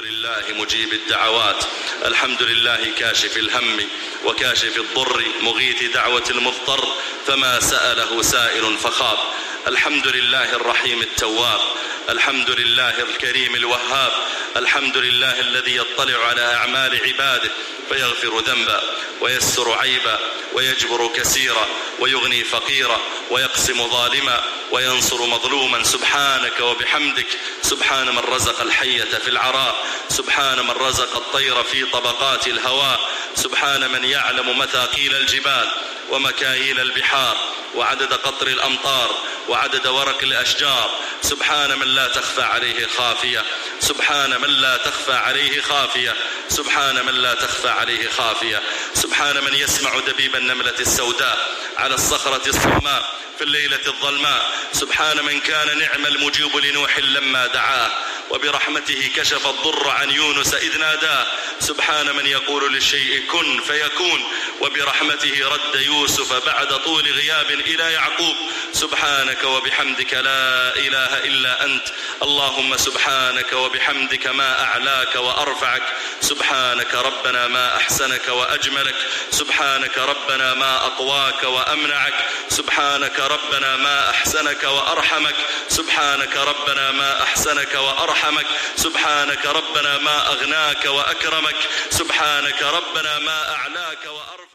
لله مجيب الدعوات، الحمد لله كاشف الهم وكاشف الضر، مغيث دعوة المضطر فما سأله سائل فخاب. الحمد لله الرحيم التواب، الحمد لله الكريم الوهاب، الحمد لله الذي يطلع على أعمال عباده فيغفر ذنبا ويسر عيبا ويجبر كسيرا ويغني فقيرا ويقسم ظالما وينصر مظلوما. سبحانك وبحمدك، سبحان من رزق الحية في العراء، سبحان من رزق الطير في طبقات الهواء، سبحان من يعلم مثاقيل الجبال ومكاييل البحار وعدد قطر الأمطار وعدد ورق الأشجار. سبحان من لا تخفى عليه خافية، سبحان من لا تخفى عليه خافية، سبحان من لا تخفى عليه خافية. سبحان من يسمع دبيب النملة السوداء على الصخرة الصماء في الليلة الظلماء. سبحان من كان نعم المجيب لنوح لما دعاه وبرحمته كشف الضر عن يونس إذ ناداه. سبحان من يقول للشيء كن فيكون وبرحمته رد يوسف بعد طول غياب إلى يعقوب. سبحانك وبحمدك لا إله إلا أنت، اللهم سبحانك وبحمدك ما أعلاك وأرفعك. سبحانك ربنا ما أحسنك وأجملك، سبحانك ربنا ما أقواك وأمنعك، سبحانك ربنا ما أحسنك وأرحمك، سبحانك ربنا ما أحسنك وأرحمك، سبحانك ربنا ما أغناك وأكرمك، سبحانك ربنا ما أعلاك وأرفعك.